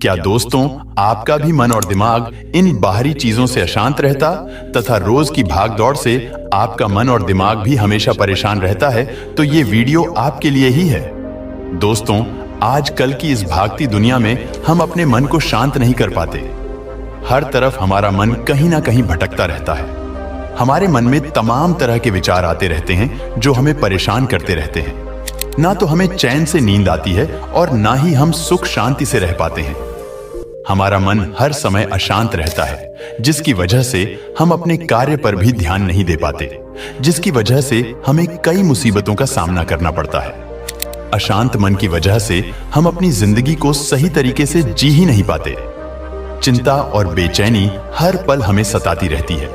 क्या दोस्तों, आपका भी मन और दिमाग इन बाहरी चीजों से अशांत रहता तथा रोज की भागदौड़ से आपका मन और दिमाग भी हमेशा परेशान रहता है? तो ये वीडियो आपके लिए ही है। दोस्तों, आजकल की इस भागती दुनिया में हम अपने मन को शांत नहीं कर पाते। हर तरफ हमारा मन कहीं ना कहीं भटकता रहता है। हमारे मन में तमाम तरह के विचार आते रहते हैं जो हमें परेशान करते रहते हैं। ना तो हमें चैन से नींद आती है और ना ही हम सुख शांति से रह पाते हैं। हमारा मन हर समय अशांत रहता है, जिसकी वजह से हम अपने कार्य पर भी ध्यान नहीं दे पाते, जिसकी वजह से हमें कई मुसीबतों का सामना करना पड़ता है। अशांत मन की वजह से हम अपनी जिंदगी को सही तरीके से जी ही नहीं पाते। चिंता और बेचैनी हर पल हमें सताती रहती है।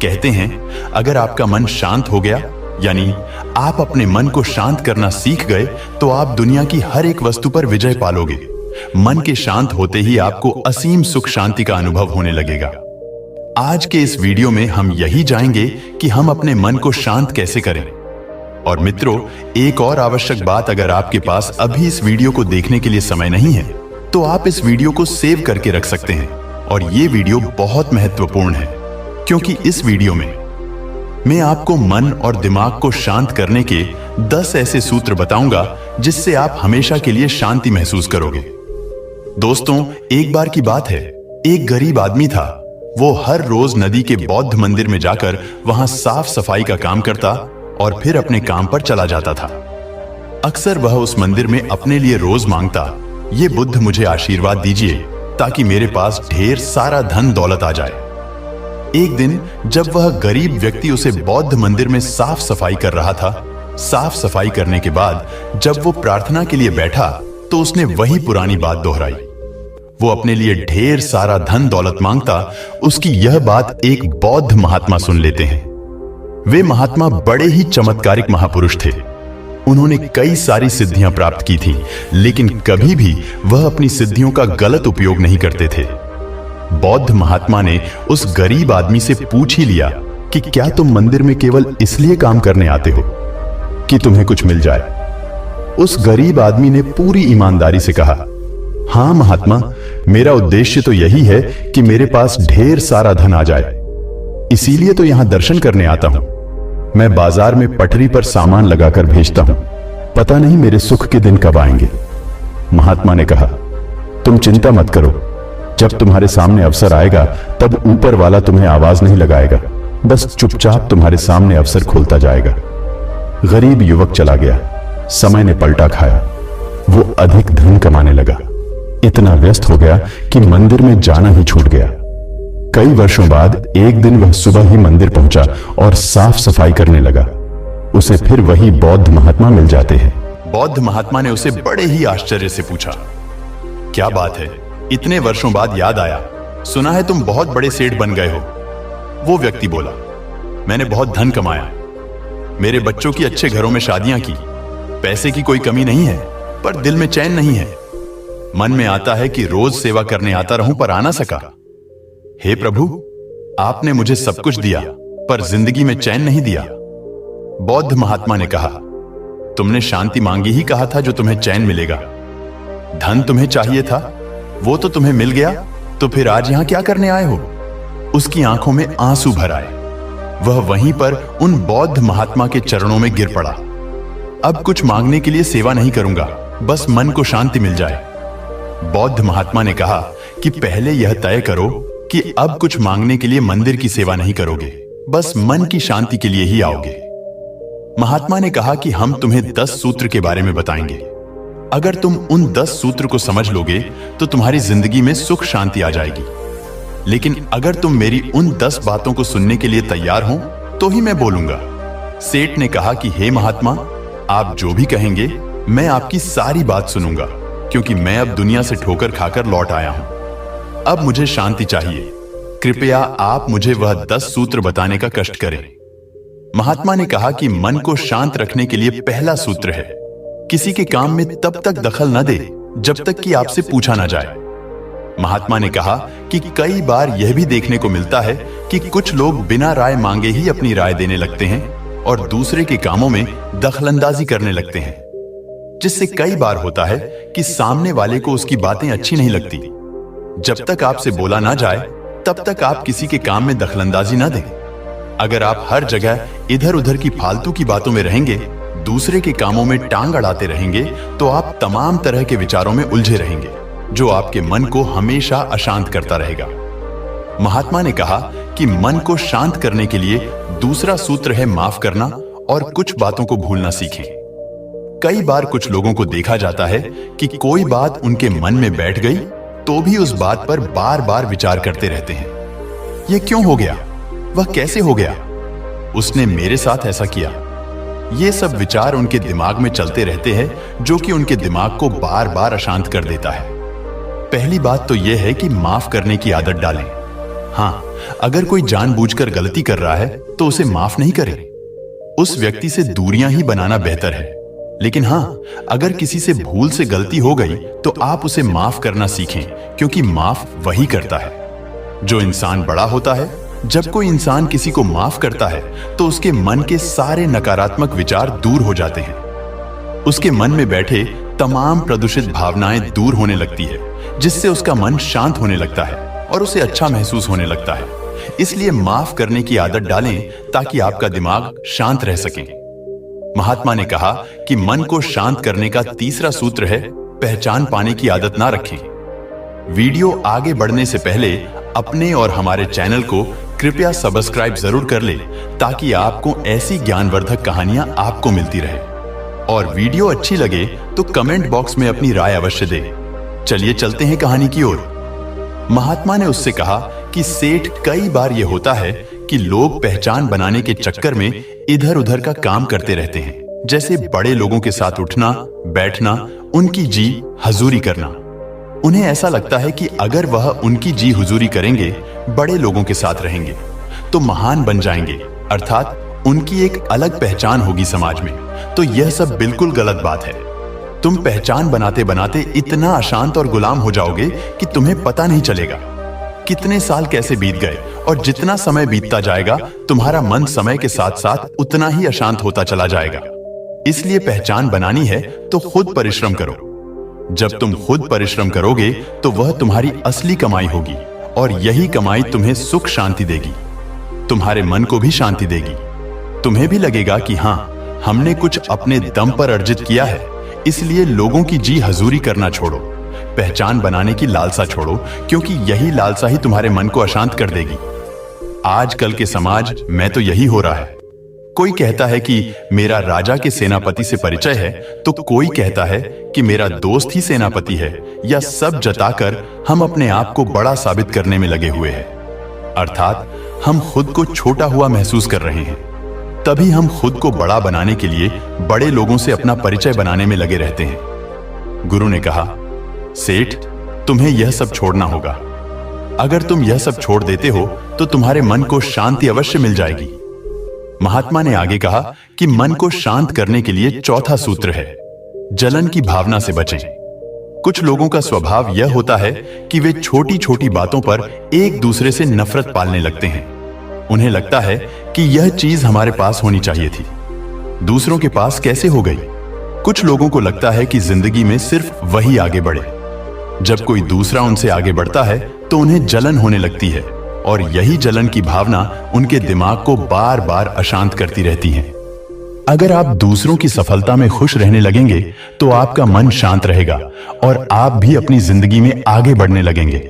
कहते हैं, अगर आपका मन शांत हो गया, यानी आप अपने मन को शांत करना सीख गए, तो आप दुनिया की हर एक वस्तु पर विजय पालोगे। मन के शांत होते ही आपको असीम सुख शांति का अनुभव होने लगेगा। आज के इस वीडियो में हम यही जानेंगे कि हम अपने मन को शांत कैसे करें। और मित्रों, एक और आवश्यक बात, अगर आपके पास अभी इस वीडियो को देखने के लिए समय नहीं है, तो आप इस वीडियो को सेव करके रख सकते हैं। और ये वीडियो बहुत महत्वपूर्ण है, क्योंकि इस वीडियो में मैं आपको मन और दिमाग को शांत करने के 10 ऐसे सूत्र बताऊंगा जिससे आप हमेशा के लिए शांति महसूस करोगे। दोस्तों, एक बार की बात है, एक गरीब आदमी था। वो हर रोज नदी के बौद्ध मंदिर में जाकर वहां साफ सफाई का काम करता और फिर अपने काम पर चला जाता था। अक्सर वह उस मंदिर में अपने लिए रोज मांगता, ये बुद्ध मुझे आशीर्वाद दीजिए ताकि मेरे पास ढेर सारा धन दौलत आ जाए। एक दिन जब वह गरीब व्यक्ति उसे बौद्ध मंदिर में साफ सफाई कर रहा था, साफ सफाई करने के बाद जब वो प्रार्थना के लिए बैठा, तो उसने वही पुरानी बात दोहराई। वो अपने लिए ढेर सारा धन दौलत मांगता। उसकी यह बात एक बौद्ध महात्मा सुन लेते हैं। वे महात्मा बड़े ही चमत्कारिक महापुरुष थे। उन्होंने कई सारी सिद्धियां प्राप्त की थी, लेकिन कभी भी वह अपनी सिद्धियों का गलत उपयोग नहीं करते थे। बौद्ध महात्मा ने उस गरीब आदमी से पूछ ही लिया कि क्या तुम मंदिर में केवल इसलिए काम करने आते हो कि तुम्हें कुछ मिल जाए? उस गरीब आदमी ने पूरी ईमानदारी से कहा, हाँ महात्मा, मेरा उद्देश्य तो यही है कि मेरे पास ढेर सारा धन आ जाए, इसीलिए तो यहां दर्शन करने आता हूं। मैं बाजार में पटरी पर सामान लगाकर भेजता हूं, पता नहीं मेरे सुख के दिन कब आएंगे। महात्मा ने कहा, तुम चिंता मत करो, जब तुम्हारे सामने अवसर आएगा तब ऊपर वाला तुम्हें आवाज नहीं लगाएगा, बस चुपचाप तुम्हारे सामने अवसर खोलता जाएगा। गरीब युवक चला गया। समय ने पलटा खाया। वो अधिक धन कमाने लगा, इतना व्यस्त हो गया कि मंदिर में जाना ही छूट गया। कई वर्षों बाद एक दिन वह सुबह ही मंदिर पहुंचा और साफ सफाई करने लगा। उसे फिर वही बौद्ध महात्मा मिल जाते हैं। बौद्ध महात्मा ने उसे बड़े ही आश्चर्य से पूछा, क्या बात है, इतने वर्षों बाद याद आया? सुना है तुम बहुत बड़े सेठ बन गए हो। वो व्यक्ति बोला, मैंने बहुत धन कमाया, मेरे बच्चों की अच्छे घरों में शादियां की, पैसे की कोई कमी नहीं है, पर दिल में चैन नहीं है। मन में आता है कि रोज सेवा करने आता रहूं, पर आ ना सका। हे प्रभु, आपने मुझे सब कुछ दिया, पर जिंदगी में चैन नहीं दिया। बौद्ध महात्मा ने कहा, तुमने शांति मांगी ही कहा था जो तुम्हें चैन मिलेगा। धन तुम्हें चाहिए था, वो तो तुम्हें मिल गया, तो फिर आज यहां क्या करने आए हो? उसकी आंखों में आंसू भर आए। वह वहीं पर उन बौद्ध महात्मा के चरणों में गिर पड़ा। अब कुछ मांगने के लिए सेवा नहीं करूंगा, बस मन को शांति मिल जाए। बौद्ध महात्मा ने कहा कि पहले यह तय करो कि अब कुछ मांगने के लिए मंदिर की सेवा नहीं करोगे, बस मन की शांति के लिए ही आओगे। महात्मा ने कहा कि हम तुम्हें 10 सूत्र के बारे में बताएंगे। अगर तुम उन 10 सूत्र को समझ लोगे तो तुम्हारी जिंदगी में सुख शांति आ जाएगी। लेकिन अगर तुम मेरी उन 10 बातों को सुनने के लिए तैयार हो तो ही मैं बोलूंगा। सेठ ने कहा कि हे महात्मा, आप जो भी कहेंगे मैं आपकी सारी बात सुनूंगा, क्योंकि मैं अब दुनिया से ठोकर खाकर लौट आया हूं। अब मुझे शांति चाहिए। कृपया आप मुझे वह 10 सूत्र बताने का कष्ट करें। महात्मा ने कहा कि मन को शांत रखने के लिए पहला सूत्र है, किसी के काम में तब तक दखल न दे जब तक कि आपसे पूछा ना जाए। महात्मा ने कहा कि कई बार यह भी देखने को मिलता है कि कुछ लोग बिना राय मांगे ही अपनी राय देने लगते हैं और दूसरे के कामों में दखलंदाजी करने लगते हैं। जिससे कई बार होता है कि सामने वाले को उसकी बातें अच्छी नहीं लगती। जब तक आपसे बोला ना जाए तब तक आप किसी के काम में दखलंदाजी ना दें। अगर आप हर जगह इधर उधर की फालतू की बातों में रहेंगे, दूसरे के कामों में टांग अड़ाते रहेंगे, तो आप तमाम तरह के विचारों में उलझे रहेंगे, जो आपके मन को हमेशा अशांत करता रहेगा। महात्मा ने कहा कि मन को शांत करने के लिए दूसरा सूत्र है माफ करना और कुछ बातों को भूलना सीखें। कई बार कुछ लोगों को देखा जाता है कि कोई बात उनके मन में बैठ गई तो भी उस बात पर बार बार विचार करते रहते हैं। यह क्यों हो गया? वह कैसे हो गया? उसने मेरे साथ ऐसा किया। ये सब विचार उनके दिमाग में चलते रहते हैं, जो कि उनके दिमाग को बार बार अशांत कर देता है। पहली बात तो यह है कि माफ करने की आदत डालें। हाँ, अगर कोई जानबूझकर गलती कर रहा है तो उसे माफ नहीं करें। उस व्यक्ति से दूरियां ही बनाना बेहतर है। लेकिन हाँ, अगर किसी से भूल से गलती हो गई तो आप उसे माफ करना सीखें, क्योंकि माफ वही करता है जो इंसान बड़ा होता है। जब कोई इंसान किसी को माफ करता है तो उसके मन के सारे नकारात्मक विचार दूर हो जाते हैं। उसके मन में बैठे तमाम प्रदूषित भावनाएं दूर होने लगती है, जिससे उसका मन शांत होने लगता है और उसे अच्छा महसूस होने लगता है। इसलिए माफ करने की आदत डालें ताकि आपका दिमाग शांत रह सके। महात्मा ने कहा कि मन को शांत करने का तीसरा सूत्र है पहचान पाने की आदत ना रखें। वीडियो आगे बढ़ने से पहले अपने और हमारे चैनल को कृपया सब्सक्राइब जरूर कर ले, ताकि आपको ऐसी ज्ञानवर्धक कहानियां आपको मिलती रहे। और वीडियो अच्छी लगे तो कमेंट बॉक्स में अपनी राय अवश्य दें। चलिए चलते हैं कहानी की ओर। महात्मा ने उससे कहा कि सेठ, कई बार यह होता है कि लोग पहचान बनाने के चक्कर में इधर उधर का काम करते रहते हैं, जैसे बड़े लोगों के साथ उठना बैठना, उनकी जी हजूरी करना। उन्हें ऐसा लगता है कि अगर वह उनकी जी हुजूरी करेंगे, बड़े लोगों के साथ रहेंगे, तो महान बन जाएंगे, अर्थात उनकी एक अलग पहचान होगी समाज में। तो यह सब बिल्कुल गलत बात है। तुम पहचान बनाते बनाते इतना अशांत और गुलाम हो जाओगे कि तुम्हें पता नहीं चलेगा कितने साल कैसे बीत गए। और जितना समय बीतता जाएगा, तुम्हारा मन समय के साथ साथ उतना ही अशांत होता चला जाएगा। इसलिए पहचान बनानी है तो खुद परिश्रम करो। जब तुम खुद परिश्रम करोगे तो वह तुम्हारी असली कमाई होगी, और यही कमाई तुम्हें सुख शांति देगी, तुम्हारे मन को भी शांति देगी। तुम्हें भी लगेगा कि हाँ, हमने कुछ अपने दम पर अर्जित किया है। इसलिए लोगों की जी हजूरी करना छोड़ो, पहचान बनाने की लालसा छोड़ो, क्योंकि यही लालसा ही तुम्हारे मन को अशांत कर देगी। आजकल के समाज में तो यही हो रहा है। कोई कहता है कि मेरा राजा के सेनापति से परिचय है, तो कोई कहता है कि मेरा दोस्त ही सेनापति है, या सब जताकर हम अपने आप को बड़ा साबित करने में लगे हुए हैं। अर्थात हम खुद को छोटा हुआ महसूस कर रहे हैं। तभी हम खुद को बड़ा बनाने के लिए बड़े लोगों से अपना परिचय बनाने में लगे रहते हैं। गुरु ने कहा, सेठ, तुम्हें यह सब छोड़ना होगा। अगर तुम यह सब छोड़ देते हो तो तुम्हारे मन को शांति अवश्य मिल जाएगी। महात्मा ने आगे कहा कि मन को शांत करने के लिए चौथा सूत्र है जलन की भावना से बचें। कुछ लोगों का स्वभाव यह होता है कि वे छोटी छोटी बातों पर एक दूसरे से नफरत पालने लगते हैं। उन्हें लगता है कि यह चीज हमारे पास होनी चाहिए थी, दूसरों के पास कैसे हो गई। कुछ लोगों को लगता है कि जिंदगी में सिर्फ वही आगे बढ़े। जब कोई दूसरा उनसे आगे बढ़ता है तो उन्हें जलन होने लगती है, और यही जलन की भावना उनके दिमाग को बार बार अशांत करती रहती है। अगर आप दूसरों की सफलता में खुश रहने लगेंगे तो आपका मन शांत रहेगा और आप भी अपनी जिंदगी में आगे बढ़ने लगेंगे।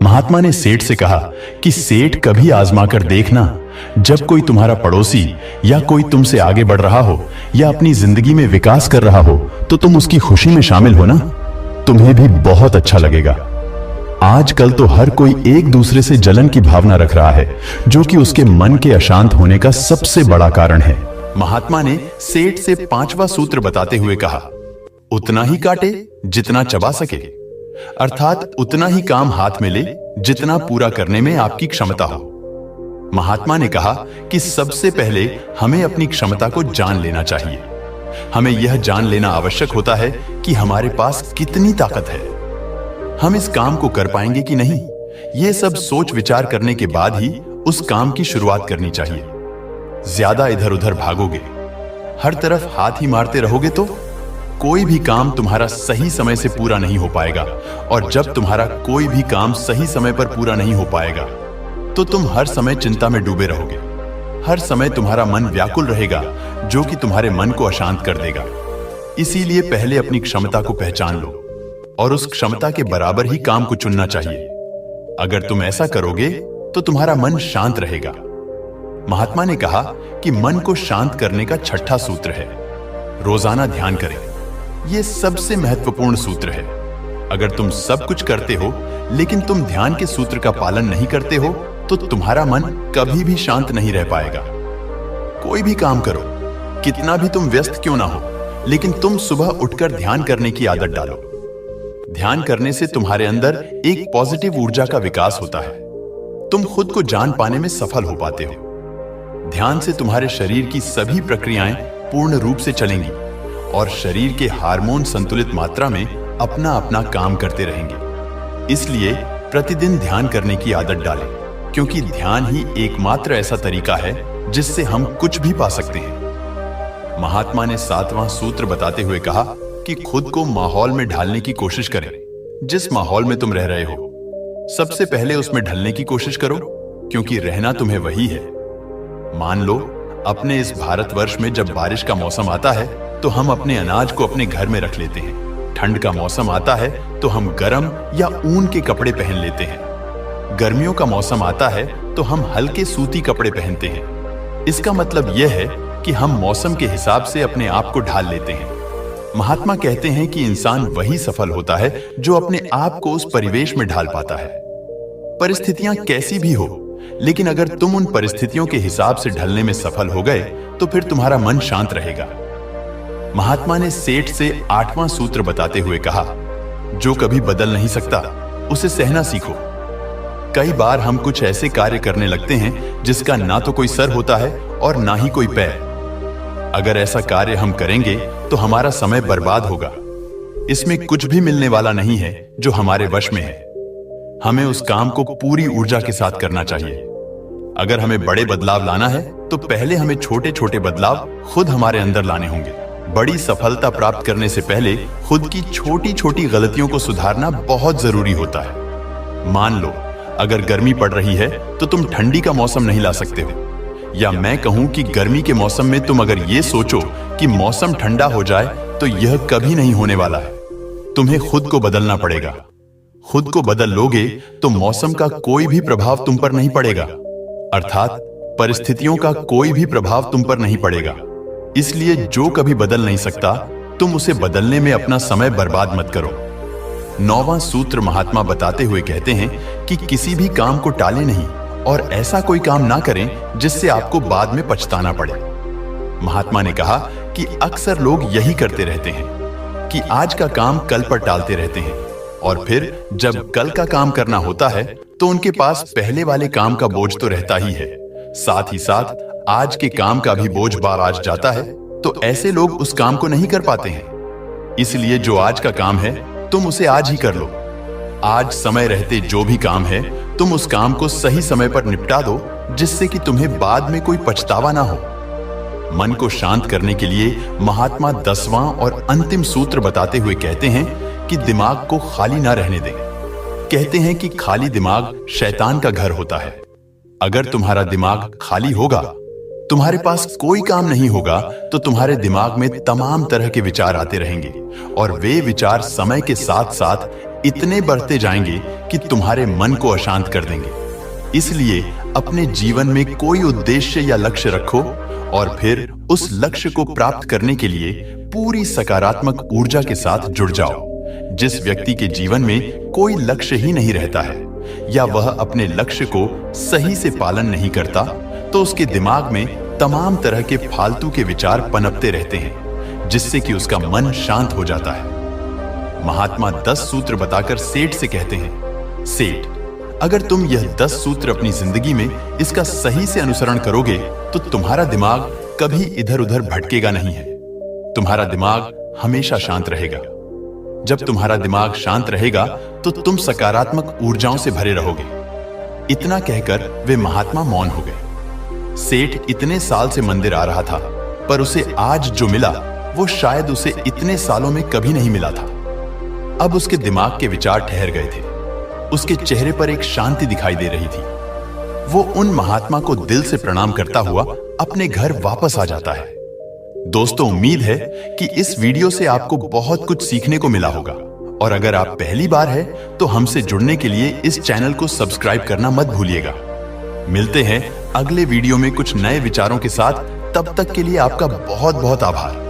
महात्मा ने सेठ से कहा कि सेठ, कभी आजमा कर देखना, जब कोई तुम्हारा पड़ोसी या कोई तुमसे आगे बढ़ रहा हो या अपनी जिंदगी में विकास कर रहा हो, तो तुम उसकी खुशी में शामिल हो ना, तुम्हें भी बहुत अच्छा लगेगा। आजकल तो हर कोई एक दूसरे से जलन की भावना रख रहा है, जो कि उसके मन के अशांत होने का सबसे बड़ा कारण है। महात्मा ने सेठ से पांचवा सूत्र बताते हुए कहा, उतना ही काटे जितना चबा सके, अर्थात उतना ही काम हाथ में ले जितना पूरा करने में आपकी क्षमता हो। महात्मा ने कहा कि सबसे पहले हमें अपनी क्षमता को जान लेना चाहिए। हमें यह जान लेना आवश्यक होता है कि हमारे पास कितनी ताकत है, हम इस काम को कर पाएंगे कि नहीं। यह सब सोच विचार करने के बाद ही उस काम की शुरुआत करनी चाहिए। ज्यादा इधर उधर भागोगे, हर तरफ हाथ ही मारते रहोगे तो कोई भी काम तुम्हारा सही समय से पूरा नहीं हो पाएगा, और जब तुम्हारा कोई भी काम सही समय पर पूरा नहीं हो पाएगा तो तुम हर समय चिंता में डूबे रहोगे। हर समय तुम्हारा मन व्याकुल रहेगा, जो कि तुम्हारे मन को अशांत कर देगा। इसीलिए पहले अपनी क्षमता को पहचान लो और उस क्षमता के बराबर ही काम को चुनना चाहिए। अगर तुम ऐसा करोगे तो तुम्हारा मन शांत रहेगा। महात्मा ने कहा कि मन को शांत करने का छठा सूत्र है रोजाना ध्यान करें। यह सबसे महत्वपूर्ण सूत्र है। अगर तुम सब कुछ करते हो लेकिन तुम ध्यान के सूत्र का पालन नहीं करते हो तो तुम्हारा मन कभी भी शांत नहीं रह पाएगा। कोई भी काम करो, कितना भी तुम व्यस्त क्यों ना हो, लेकिन तुम सुबह उठकर ध्यान करने की आदत डालो। ध्यान करने से तुम्हारे अंदर एक पॉजिटिव ऊर्जा का विकास होता है। तुम खुद को जान पाने में सफल हो पाते हो। ध्यान से तुम्हारे शरीर की सभी प्रक्रियाएं पूर्ण रूप से चलेंगी और शरीर के हार्मोन संतुलित मात्रा में अपना अपना काम करते रहेंगे। इसलिए प्रतिदिन ध्यान करने की आदत डालें, क्योंकि ध्यान ही एकमात्र ऐसा तरीका है जिससे हम कुछ भी पा सकते हैं। महात्मा ने 7वां सूत्र बताते हुए कहा कि खुद को माहौल में ढालने की कोशिश करें। जिस माहौल में तुम रह रहे हो, सबसे पहले उसमें ढलने की कोशिश करो, क्योंकि रहना तुम्हें वही है। मान लो अपने इस भारतवर्ष में जब बारिश का मौसम आता है तो हम अपने अनाज को अपने घर में रख लेते हैं। ठंड का मौसम आता है तो हम गर्म या ऊन के कपड़े पहन लेते हैं। गर्मियों का मौसम आता है तो हम हल्के सूती कपड़े पहनते हैं। इसका मतलब यह है कि हम मौसम के हिसाब से अपने आप को ढाल लेते हैं। महात्मा कहते हैं कि इंसान वही सफल होता है जो अपने आप को उस परिवेश में ढाल पाता है। परिस्थितियां कैसी भी हो, लेकिन अगर तुम उन परिस्थितियों के हिसाब से ढलने में सफल हो गए तो फिर तुम्हारा मन शांत रहेगा। महात्मा ने सेठ से 8वां सूत्र बताते हुए कहा, जो कभी बदल नहीं सकता उसे सहना सीखो। कई बार हम कुछ ऐसे कार्य करने लगते हैं जिसका ना तो कोई सर होता है और ना ही कोई पैर। अगर ऐसा कार्य हम करेंगे तो हमारा समय बर्बाद होगा। इसमें कुछ भी मिलने वाला नहीं है जो हमारे वश में है। हमें उस काम को पूरी ऊर्जा के साथ करना चाहिए। अगर हमें बड़े बदलाव लाना है तो पहले हमें छोटे छोटे बदलाव खुद हमारे अंदर लाने होंगे। बड़ी सफलता प्राप्त करने से पहले खुद की छोटी छोटी गलतियों को सुधारना बहुत जरूरी होता है। मान लो अगर गर्मी पड़ रही है तो तुम ठंडी का मौसम नहीं ला सकते हो, या मैं कहूं कि गर्मी के मौसम में तुम अगर ये सोचो कि मौसम ठंडा हो जाए तो यह कभी नहीं होने वाला है। तुम्हें खुद को बदलना पड़ेगा। खुद को बदल लोगे तो मौसम का कोई भी प्रभाव तुम पर नहीं पड़ेगा, अर्थात परिस्थितियों का कोई भी प्रभाव तुम पर नहीं पड़ेगा। इसलिए जो कभी बदल नहीं सकता, तुम उसे बदलने में अपना समय बर्बाद मत करो। 9वां सूत्र महात्मा बताते हुए कहते हैं कि किसी भी काम को टाले नहीं और ऐसा कोई काम ना करें जिससे आपको बाद में पछताना पड़े। महात्मा ने कहा कि अक्सर लोग यही करते रहते हैं कि आज का काम कल पर टालते रहते हैं, और फिर जब कल का काम करना होता है तो उनके पास पहले वाले काम का बोझ तो रहता ही है, साथ ही साथ आज के काम का भी बोझ बार आज जाता है। तो ऐसे लोग उस काम को नहीं कर पाते हैं। इसलिए जो आज का काम है तुम उसे आज ही कर लो। आज समय रहते जो भी काम है तुम उस काम को सही समय पर निपटा दो, जिससे कि तुम्हें बाद में कोई पछतावा ना हो। मन को शांत करने के लिए महात्मा 10वां और अंतिम सूत्र बताते हुए कहते हैं कि दिमाग को खाली ना रहने दें। कहते हैं कि खाली दिमाग शैतान का घर होता है। अगर तुम्हारा दिमाग खाली होगा, तुम्हारे पास कोई काम नहीं होगा, तो तुम्हारे दिमाग में तमाम तरह के विचार आते रहेंगे और वे विचार समय के साथ साथ इतने बढ़ते जाएंगे कि तुम्हारे मन को अशांत कर देंगे। इसलिए अपने जीवन में कोई उद्देश्य या लक्ष्य रखो और फिर उस लक्ष्य को प्राप्त करने के लिए पूरी सकारात्मक ऊर्जा के साथ जुड़ जाओ। जिस व्यक्ति के जीवन में कोई लक्ष्य ही नहीं रहता है या वह अपने लक्ष्य को सही से पालन नहीं करता, तो उसके दिमाग में तमाम तरह के फालतू के विचार पनपते रहते हैं, जिससे कि उसका मन शांत हो जाता है। महात्मा 10 सूत्र बताकर सेठ से कहते हैं, सेठ, अगर तुम यह 10 सूत्र अपनी जिंदगी में इसका सही से अनुसरण करोगे तो तुम्हारा दिमाग कभी इधर उधर भटकेगा नहीं है। तुम्हारा दिमाग हमेशा शांत रहेगा। जब तुम्हारा दिमाग शांत रहेगा तो तुम सकारात्मक ऊर्जाओं से भरे रहोगे। इतना कहकर वे महात्मा मौन हो गए। सेठ इतने साल से मंदिर आ रहा था, पर उसे आज जो मिला वो शायद उसे इतने सालों में कभी नहीं मिला था। अब उसके दिमाग के विचार ठहर गए थे। उसके चेहरे पर एक शांति दिखाई दे रही थी। वो उन महात्मा को दिल से प्रणाम करता हुआ अपने घर वापस आ जाता है। दोस्तों, उम्मीद है कि इस वीडियो से आपको बहुत कुछ सीखने को मिला होगा, और अगर आप पहली बार है तो हमसे जुड़ने के लिए इस चैनल को सब्सक्राइब करना मत भूलिएगा। मिलते हैं अगले वीडियो में कुछ नए विचारों के साथ। तब तक के लिए आपका बहुत बहुत आभार।